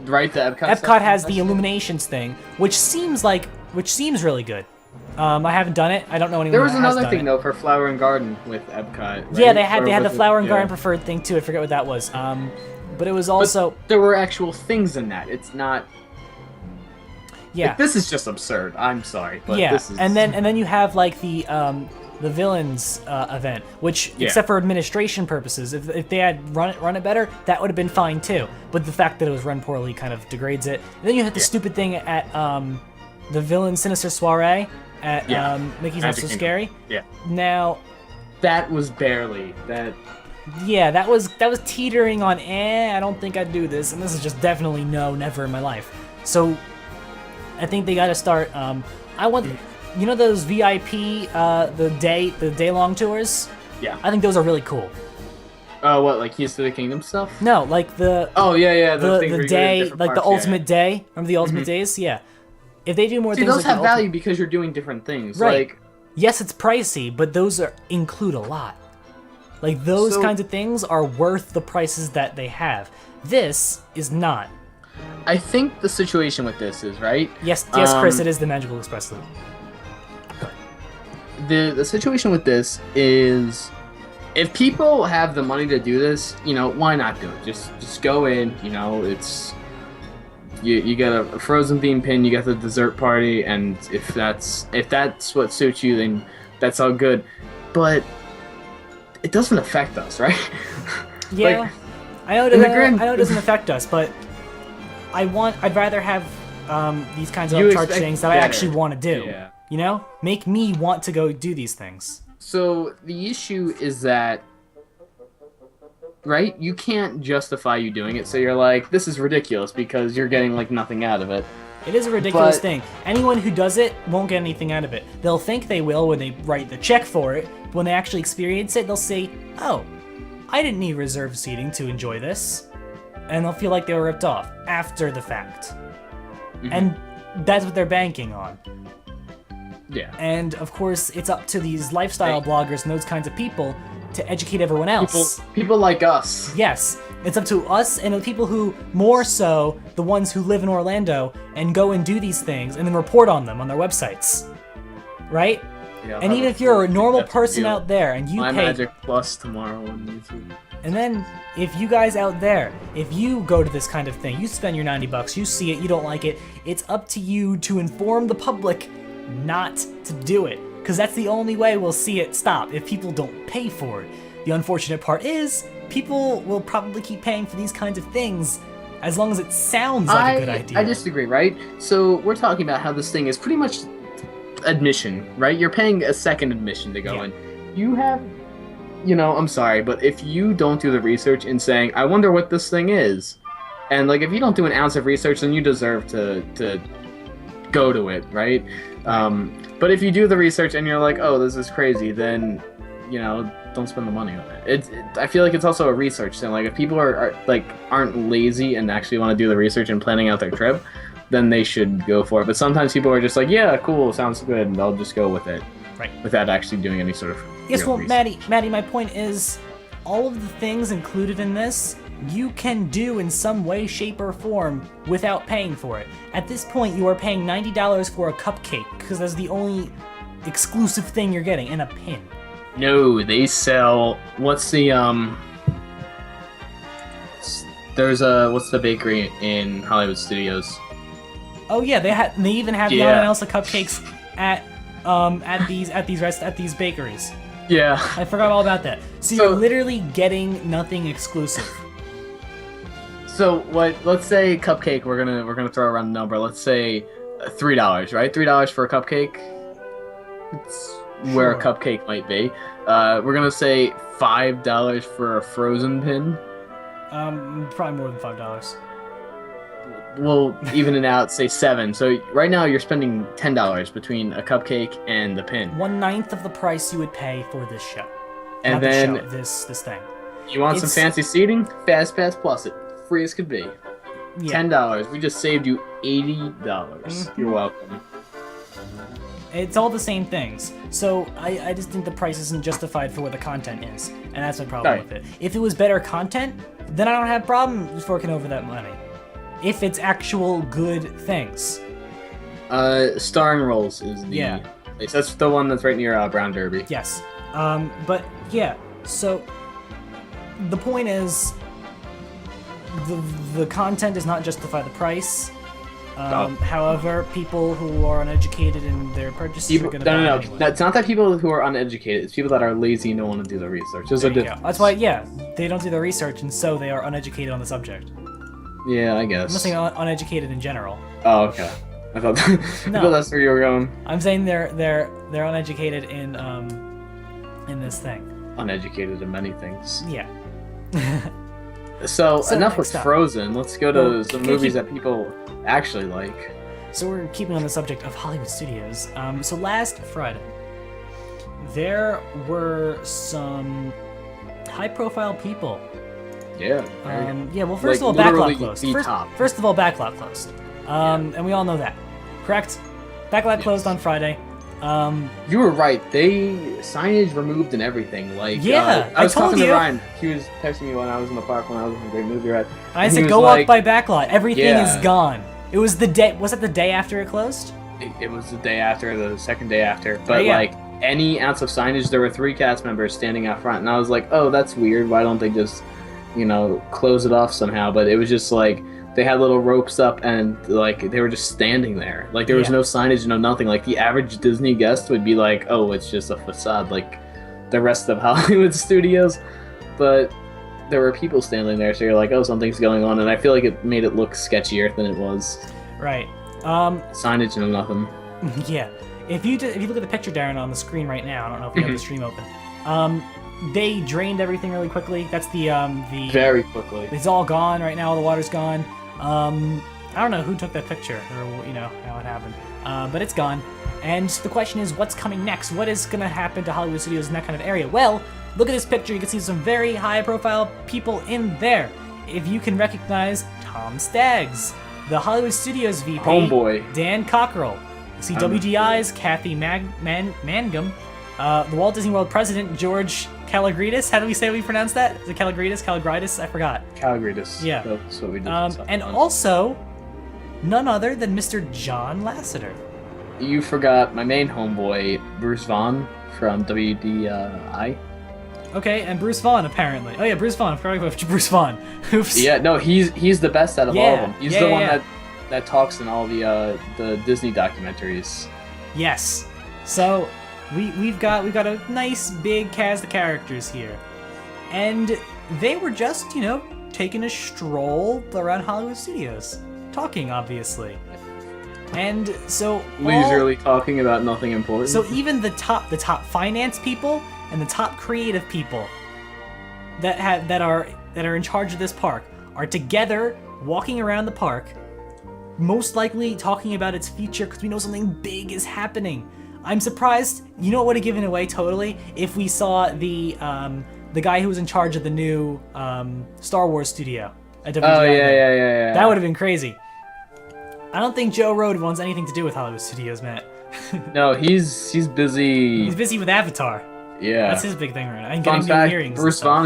right, the Epcot. Epcot has the Illuminations thing, which seems really good. I haven't done it. I don't know anyone. There was who has another done thing it. though for Flower and Garden with Epcot. Right? Yeah, they had the Flower and Garden preferred thing too. I forget what that was. But it was also there were actual things in that. It's not. Yeah. Like, this is just absurd. I'm sorry, but yeah. This is... And then you have like the villains event, which except for administration purposes, if they had run it better, that would have been fine too. But the fact that it was run poorly kind of degrades it. And then you had the stupid thing at the villain Sinister Soiree at Mickey's Not So Scary. Yeah. Now that was barely that. Yeah, that was teetering on. I don't think I'd do this, and this is just definitely no, never in my life. So I think they got to start. I want. You know those VIP, the day long tours? Yeah. I think those are really cool. What, like Keys to the Kingdom stuff? No, like the. Oh yeah, the day, like the ultimate day. Remember the ultimate days? Yeah. If they do more things, those like have value because you're doing different things. Right. Like, yes, it's pricey, but those include a lot. Like those kinds of things are worth the prices that they have. This is not. I think the situation with this is right. Yes, Chris, it is the Magical Express loop. The situation with this is, if people have the money to do this, why not do it? Just go in. It's you get a frozen bean pin, you get the dessert party, and if that's what suits you, then that's all good. But it doesn't affect us, right? Yeah, like, I know it doesn't affect us, but I'd rather have these kinds of upcharge things that I actually want to do. Yeah. Make me want to go do these things. So the issue is that, right? You can't justify you doing it, so you're like, this is ridiculous because you're getting like nothing out of it. It is a ridiculous thing. Anyone who does it won't get anything out of it. They'll think they will when they write the check for it, but when they actually experience it, they'll say, oh, I didn't need reserved seating to enjoy this. And they'll feel like they were ripped off after the fact. And that's what they're banking on. Yeah. And of course, it's up to these lifestyle bloggers and those kinds of people to educate everyone else. People like us. Yes. It's up to us and the people who, more so, the ones who live in Orlando and go and do these things and then report on them on their websites. Right? Yeah, and even if you're a normal person out there and you My pay... Magic Plus tomorrow on YouTube. And then, if you guys out there, if you go to this kind of thing, you spend your $90, you see it, you don't like it, it's up to you to inform the public not to do it. Because that's the only way we'll see it stop, if people don't pay for it. The unfortunate part is, people will probably keep paying for these kinds of things as long as it sounds like a good idea. I disagree, right? So we're talking about how this thing is pretty much admission, right? You're paying a second admission to go in. You have... I'm sorry, but if you don't do the research in saying, I wonder what this thing is, and like if you don't do an ounce of research, then you deserve to go to it, right? But if you do the research and you're like, oh, this is crazy, then don't spend the money on it. I feel like it's also a research thing. Like if people aren't lazy and actually want to do the research and planning out their trip, then they should go for it. But sometimes people are just like, yeah, cool, sounds good, and they'll just go with it. Right. Without actually doing any sort of Maddie, my point is, all of the things included in this, you can do in some way, shape, or form without paying for it. At this point, you are paying $90 for a cupcake, because that's the only exclusive thing you're getting, and a pin. No, they sell, what's the, There's what's the bakery in Hollywood Studios? Oh yeah, they even have the Yeah. Anna and Elsa cupcakes at these bakeries. Yeah. I forgot all about that. So you're literally getting nothing exclusive. So let's say cupcake. We're gonna throw around a number. Let's say $3, right? $3 for a cupcake. It's where a cupcake might be. We're gonna say $5 for a frozen pin. Probably more than $5. We'll even it out. Say $7. So right now you're spending $10 between a cupcake and the pin. 1/9 of the price you would pay for this show. And Not then the show, this thing. you want some fancy seating? Fast Pass Plus it. Free as could be. Yeah. $10. We just saved you $80. You're welcome. It's all the same things. So I just think the price isn't justified for what the content is, and that's my problem with it. If it was better content, then I don't have problem forking over that money. If it's actual good things. Starring Roles is the place. That's the one that's right near Brown Derby. Yes. But yeah, so the point is the content does not justify the price. However, people who are uneducated in their purchases are going to buy it anyway. It's not that people who are uneducated. It's people that are lazy and don't want to do the research. There's a difference. That's why, they don't do the research, and so they are uneducated on the subject. Yeah, I guess. I'm not saying uneducated in general. Oh, okay. I thought that's where you were going. I'm saying they're uneducated in this thing. Uneducated in many things. Yeah. So enough with next up. Frozen. Let's go to some movies that people actually like. So we're keeping on the subject of Hollywood studios. So last Friday, there were some high-profile people. Yeah. Well, first of all, Backlot closed. Top. First of all, Backlot closed. And we all know that, correct? Backlot closed on Friday. You were right. Signage removed and everything. Like, I was told talking you. to Ryan. He was texting me when I was in the park when I was in the great movie ride. I said, go walk by Backlot. Everything is gone. It was the day. Was it the day after it closed? It was the day after, the second day after. But like any ounce of signage, there were 3 cast members standing out front, and I was like, oh, that's weird. Why don't they just, close it off somehow? But it was just like they had little ropes up, and like they were just standing there. Like there was no signage, no nothing. Like the average Disney guest would be like, oh, it's just a facade, like the rest of Hollywood studios. But there were people standing there, so you're like, oh, something's going on, and I feel like it made it look sketchier than it was. Right. Signage, no nothing. Yeah. If you look at the picture, Darren, on the screen right now, I don't know if you have the stream open. They drained everything really quickly. That's the very quickly. It's all gone right now. All the water's gone. I don't know who took that picture or how it happened, but it's gone. And the question is, what's coming next? What is going to happen to Hollywood studios in that kind of area? Well, look at this picture. You can see some very high-profile people in there. If you can recognize Tom Staggs, the Hollywood Studios VP, Homeboy, Dan Cockrell, CWDI's Kathy Mangum, the Walt Disney World president, George Kalogridis. How do we pronounce that? Is it Kalogridis? I forgot. Kalogridis. Yeah. That's what we did. And also, none other than Mr. John Lasseter. You forgot my main homeboy, Bruce Vaughn from WDI. Okay, and Bruce Vaughn, apparently. Oh yeah, Bruce Vaughn. I forgot about Bruce Vaughn. Oops. Yeah, no, he's the best out of all of them. He's the one that talks in all the Disney documentaries. Yes. So we've got a nice big cast of characters here, and they were just taking a stroll around Hollywood studios, talking obviously, and so leisurely talking about nothing important. So even the top finance people and the top creative people that are in charge of this park are together walking around the park, most likely talking about its future because we know something big is happening. I'm surprised. You know what would have given away totally if we saw the guy who was in charge of the new Star Wars studio at WGI. Oh yeah. That would have been crazy. I don't think Joe Rohde wants anything to do with Hollywood studios, Matt. No, he's busy. He's busy with Avatar. Yeah, that's his big thing right now. And Fun getting fact, new hearings. Bruce Vaughn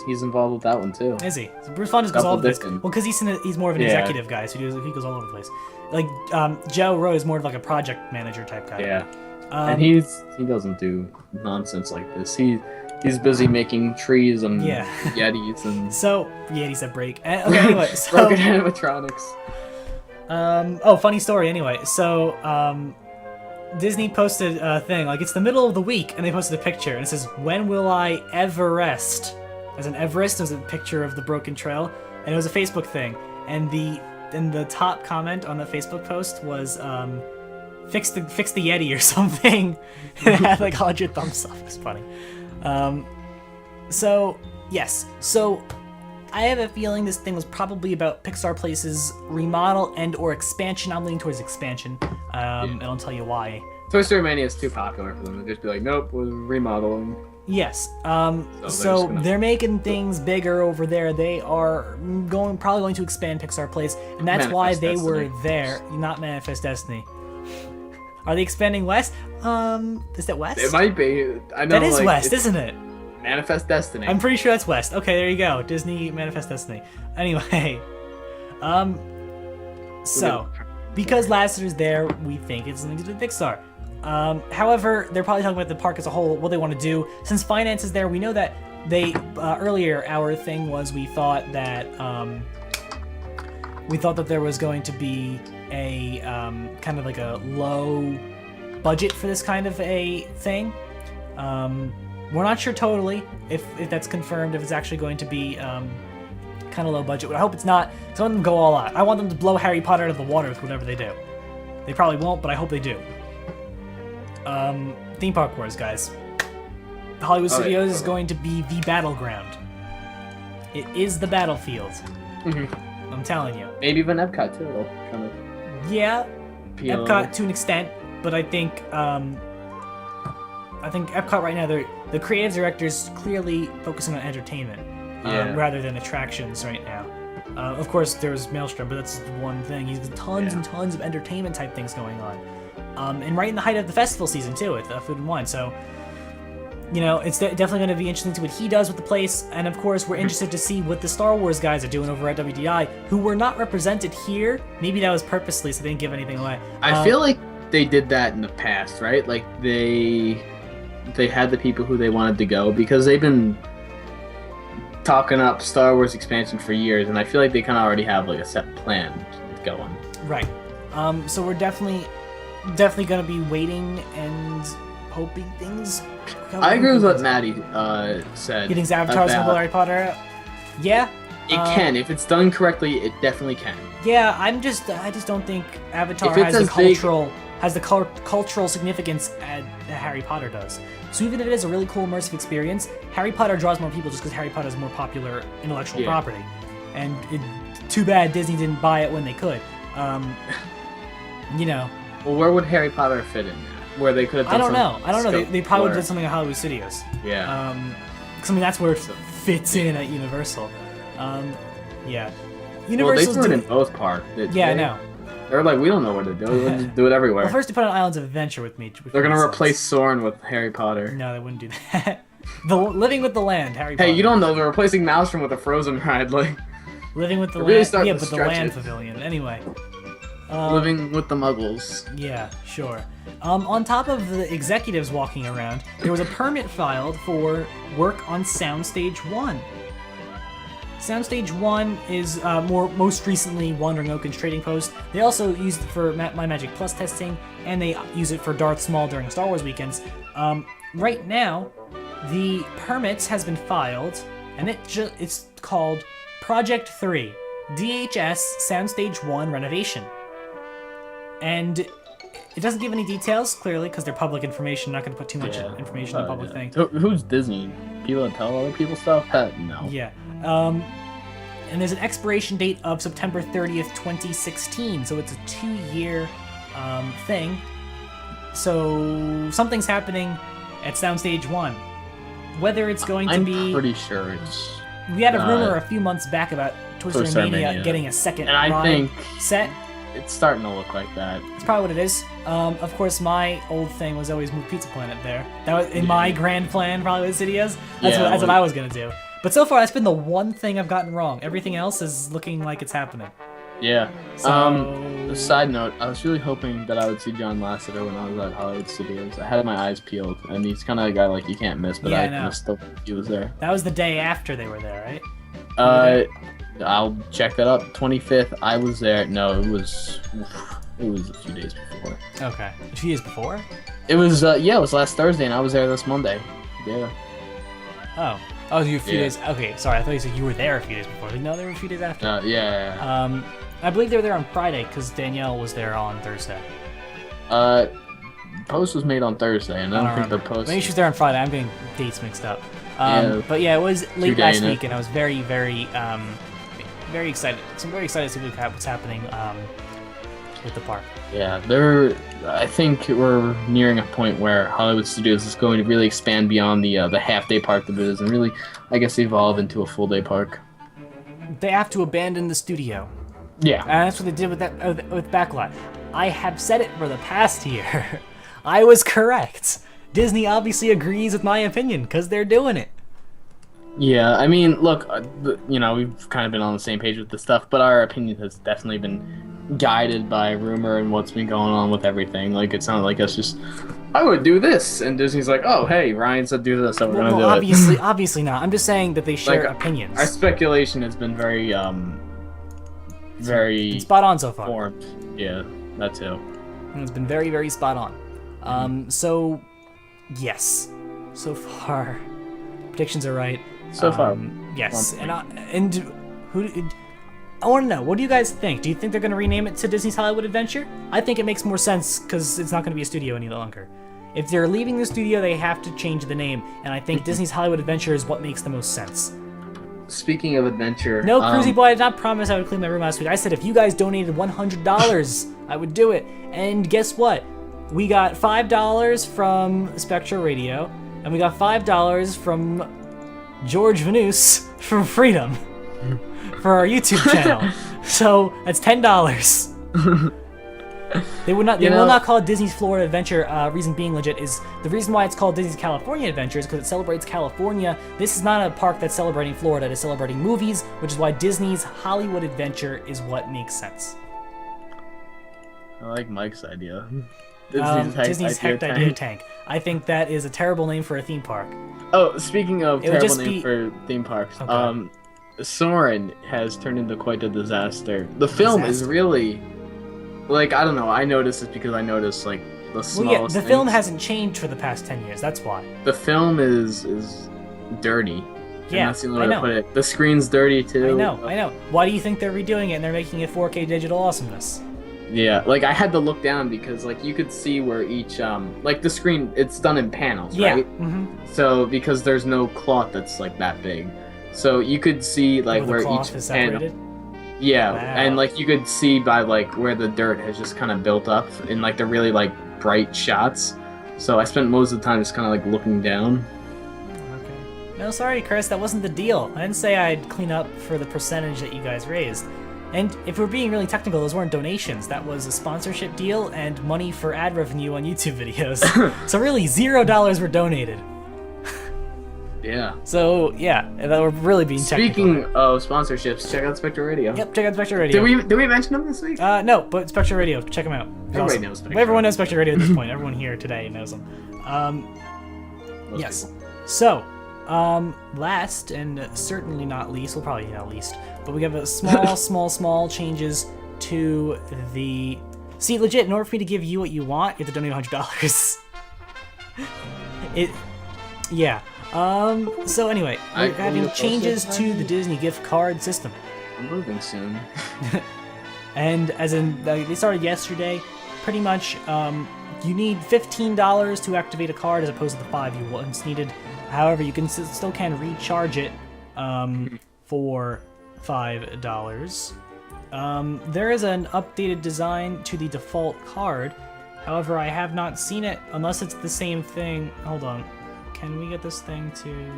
he's involved with that one too. Is he? So Bruce Vaughn just goes all over the place. Well, because he's more of an executive guy, so he goes all over the place. Like Joe Rohde is more of like a project manager type guy. Yeah, and he doesn't do nonsense like this. He's busy making trees and Yeah. Yetis and So Yetis that break. Okay, anyway, so broken animatronics. funny story. Anyway, so Disney posted a thing like it's the middle of the week, and they posted a picture, and it says, "When will I Everest?" As in Everest, was a picture of the broken trail, and it was a Facebook thing, and the top comment on the Facebook post was fix the Yeti or something. And it had like 100 thumbs up. It's funny. So yes, so I have a feeling this thing was probably about Pixar Place's remodel and or expansion. I'm leaning towards expansion, and I'll tell you why. Toy Story Mania is too popular for them to just be like, nope, we're remodeling. Yes. So They're making things bigger over there. They are probably going to expand Pixar Place, and that's why they were there. Not Manifest Destiny. Are they expanding west? Is that west? It might be. I know That is like, west, isn't it? Manifest Destiny. I'm pretty sure that's west. Okay, there you go. Disney Manifest Destiny. Anyway, so because Lasseter's there, we think it's something to do with Pixar. However, they're probably talking about the park as a whole, what they want to do. Since finance is there, we know that they earlier our thing was we thought that there was going to be a kind of like a low budget for this kind of a thing. We're not sure totally if that's confirmed, if it's actually going to be kind of low budget. But I hope it's not. So I want them to go all out. I want them to blow Harry Potter out of the water with whatever they do. They probably won't, but I hope they do. Theme Park Wars, guys. Hollywood Studios is going to be the battleground. It is the battlefield. Mm-hmm. I'm telling you. Maybe even Epcot too. It'll kind of Yeah, appeal. Epcot to an extent, but I think Epcot right now, the creative director's clearly focusing on entertainment rather than attractions right now. Of course, there's Maelstrom, but that's one thing. He's got tons and tons of entertainment type things going on. And right in the height of the festival season too, with Food and Wine. So, you know, it's definitely going to be interesting to see what he does with the place. And of course, we're interested to see what the Star Wars guys are doing over at WDI, who were not represented here. Maybe that was purposely, so they didn't give anything away. I feel like they did that in the past, right? Like they had the people who they wanted to go because they've been talking up Star Wars expansion for years, and I feel like they kind of already have like a set plan going. Right. So we're definitely going to be waiting and hoping things. I agree with what Maddie said. You think Avatar's gonna blow Harry Potter out? Yeah. It can. If it's done correctly, it definitely can. Yeah, I just don't think Avatar has the cultural significance that Harry Potter does. So even if it is a really cool immersive experience, Harry Potter draws more people just because Harry Potter is more popular intellectual property. And too bad Disney didn't buy it when they could. You know. Well, where would Harry Potter fit in that? Where they could have done I don't know. They probably would have done something at Hollywood Studios. Yeah. Because I mean, that's where it fits in at Universal. Yeah. Universal's well, they threw it in both parks. I know. They're like, we don't know what to do. We'll just do it everywhere. Well, first they put on Islands of Adventure with me. They're going to replace Soarin' with Harry Potter. No, they wouldn't do that. Living with the Land, Harry Potter. Hey, you don't know. They're replacing Maelstrom with a Frozen ride. Like, Living with the really Land. Yeah, but the Land Pavilion. Anyway. Living with the Muggles. Yeah, sure. On top of the executives walking around, there was a permit filed for work on Soundstage 1. Soundstage 1 is most recently Wandering Oaken's Trading Post. They also used it for My Magic Plus testing, and they use it for Darth Maul during Star Wars weekends. Right now, the permits has been filed, and it's called Project 3, DHS Soundstage 1 Renovation. And it doesn't give any details, clearly, because they're public information. Not going to put too much information on the public thing. Who's Disney? People that tell other people stuff? No. Yeah. And there's an expiration date of September 30th, 2016. So it's a 2-year thing. So something's happening at Soundstage 1. Whether it's going to be... I'm pretty sure it's... We had a rumor a few months back about Toy Story Mania getting a second ride set. It's starting to look like that. That's probably what it is. Of course, my old thing was always move Pizza Planet there. That was in my grand plan, probably with Studios. That's what I was gonna do. But so far, that's been the one thing I've gotten wrong. Everything else is looking like it's happening. Yeah. So, A side note, I was really hoping that I would see John Lasseter when I was at Hollywood Studios. I had my eyes peeled, and he's kind of a guy like you can't miss, but Yeah, I I know. kind of still he was there. that was the day after they were there, right? I'll check that up. 25th, I was there. No, it was a few days before. Okay. A few days before? It was it was last Thursday, and I was there this Monday. Yeah. Oh. Oh, you a few Yeah. days. Okay, sorry. I thought you said you were there a few days before. Like, no, they were a few days after. Yeah. I believe they were there on Friday because Danielle was there on Thursday. Post was made on Thursday, and I don't think the remember. post. Maybe she was there on Friday. I'm getting dates mixed up. Yeah. But yeah, it was late Two-day, last innit? week, and I was very, very, very excited. So I'm very excited to see what's happening with the park. Yeah, I think we're nearing a point where Hollywood Studios is going to really expand beyond the half-day park that it is, and really, I guess, evolve into a full-day park. They have to abandon the studio. Yeah. And that's what they did with Backlot. I have said it for the past year. I was correct. Disney obviously agrees with my opinion because they're doing it. Yeah, I mean, look, we've kind of been on the same page with this stuff, but our opinion has definitely been guided by rumor and what's been going on with everything. Like, it's not like us just, I would do this, and Disney's like, oh, hey, Ryan said do this, so we're gonna do obviously, it. obviously not. I'm just saying that they share Like, opinions. Our speculation has been very It's spot on so far. formed. Yeah, that too. It's been very, very spot on. So, yes, so far, predictions are right. So far, yes. I want to know, what do you guys think? Do you think they're going to rename it to Disney's Hollywood Adventure? I think it makes more sense because it's not going to be a studio any longer. If they're leaving the studio, they have to change the name, and I think Disney's Hollywood Adventure is what makes the most sense. Speaking of adventure, No, Cruisy Boy, I did not promise I would clean my room last week. I said if you guys donated $100, I would do it. And guess what? We got $5 from Spectra Radio, and we got $5 from George Vanus from Freedom for our YouTube channel. So that's $10. They will not call it Disney's Florida Adventure. Reason being legit is the reason why it's called Disney's California Adventure is because it celebrates California. This is not a park that's celebrating Florida. It is celebrating movies, which is why Disney's Hollywood Adventure is what makes sense. I like Mike's idea. Disney's Hecked Idea Tank. I think that is a terrible name for a theme park. Oh, speaking of It would terrible just name be- for theme parks, Okay. Soarin' has turned into quite a disaster. The film is really, like, I don't know. I noticed this because I noticed like the smallest. Well, yeah, the film things. hasn't changed for the past 10 years. That's why. The film is dirty. And Yeah, that's the only I way to know. put it. The screen's dirty too. I know. Why do you think they're redoing it and they're making it 4K digital awesomeness? Yeah, like I had to look down because like you could see where each like the screen, it's done in panels, Yeah. right? Mm-hmm. So because there's no cloth that's like that big, so you could see like the where cloth each is panel. separated. Yeah, Wow. and like you could see by like where the dirt has just kind of built up in like the really like bright shots. So I spent most of the time just kind of like looking down. Okay. No, sorry, Chris. That wasn't the deal. I didn't say I'd clean up for the percentage that you guys raised. And if we're being really technical, those weren't donations. That was a sponsorship deal and money for ad revenue on YouTube videos. So really, $0 were donated. Yeah. So yeah, that we're really being technical. Speaking of sponsorships, check out Spectre Radio. Yep, check out Spectra Radio. Did we mention them this week? No, but Spectra Radio, check them out. It's Everybody awesome. knows Spectra Everyone Radio. knows Spectra Radio at this point. Everyone here today knows them. Most Yes. people. So, last and certainly not least, well, probably not least, but we have a small changes to the. See, legit, in order for me to give you what you want, you have to donate $100. Yeah. So anyway, we're having changes to the Disney gift card system. I'm moving soon. And as in, they started yesterday, pretty much, you need $15 to activate a card as opposed to the 5 you once needed. However, you can still can recharge it for $5. There is an updated design to the default card. However, I have not seen it unless it's the same thing. Hold on. Can we get this thing to...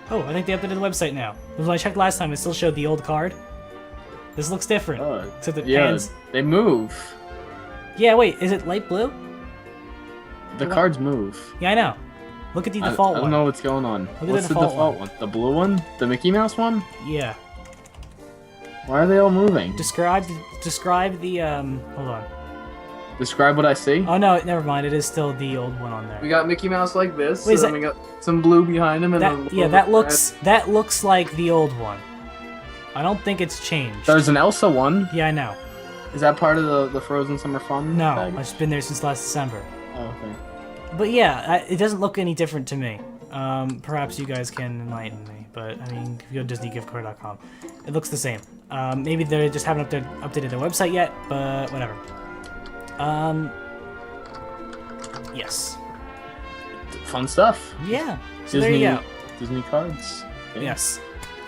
Oh, I think they updated the website now. When I checked last time, it still showed the old card. This looks different. Oh, Except it yeah, pans. they move. Yeah, wait, is it light blue? The cards move. Yeah, I know. Look at the default I don't one. know what's going on. at the What's the default default one? The blue one? The Mickey Mouse one? Yeah. Why are they all moving? Describe the hold on. Describe what I see. Oh no, never mind. It is still the old one on there. We got Mickey Mouse like this, Wait, we got some blue behind him, and that looks like the old one. I don't think it's changed. There's an Elsa one. Yeah, I know. Is that part of the Frozen Summer Fun? No, bag? I've just been there since last December. Oh, okay. But yeah, it doesn't look any different to me. Perhaps you guys can enlighten me. But I mean, if you go to DisneyGiftCard.com, it looks the same. Maybe they just haven't updated their website yet, but whatever. Yes. Fun stuff. Yeah. So Disney, there you go. Disney cards. Yeah. Yes.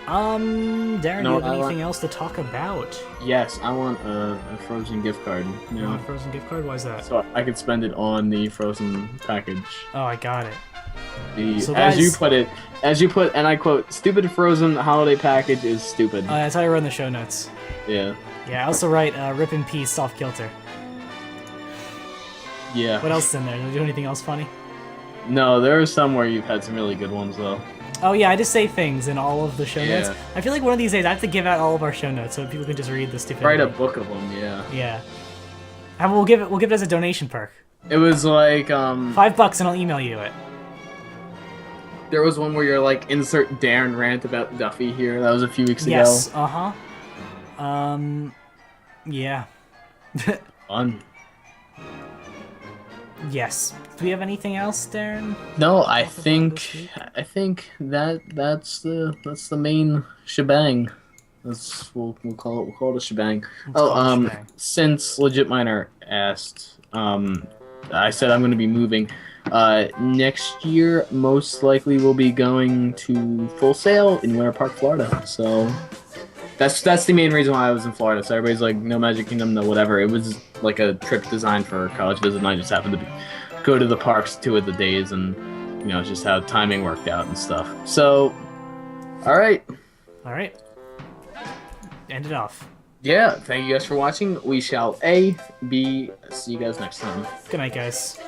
Darren, do you have anything else to talk about? Yes, I want a Frozen gift card. You want a Frozen gift card? Why is that? So I could spend it on the Frozen package. Oh, I got it. So as guys, you put, and I quote, "Stupid Frozen holiday package is stupid." That's how I wrote in the show notes. Yeah. Yeah, I also write "Rip in Peace, Offkilter." Yeah. What else is in there? Did I do anything else funny? No, there are some where you've had some really good ones though. Oh yeah, I just say things in all of the show Yeah. notes. I feel like one of these days I have to give out all of our show notes so people can just read the stupid. Write a book of them, yeah. Yeah. And we'll give it as a donation perk. It was like $5 and I'll email you it. There was one where you're like, insert Darren rant about Duffy here. That was a few weeks Yes. ago. Yeah. Fun. Yes. Do we have anything else, Darren? No, I think that's the main shebang. We'll call it a shebang. Shebang. Since Legit Miner asked, I said I'm going to be moving. Next year, most likely we'll be going to Full Sail in Winter Park, Florida. So that's the main reason why I was in Florida. So everybody's like, no Magic Kingdom, no whatever. It was like a trip designed for college visit, and I just happened to go to the parks 2 of the days, and it's just how timing worked out and stuff. So, all right. End it off. Yeah, thank you guys for watching. We shall see you guys next time. Good night, guys.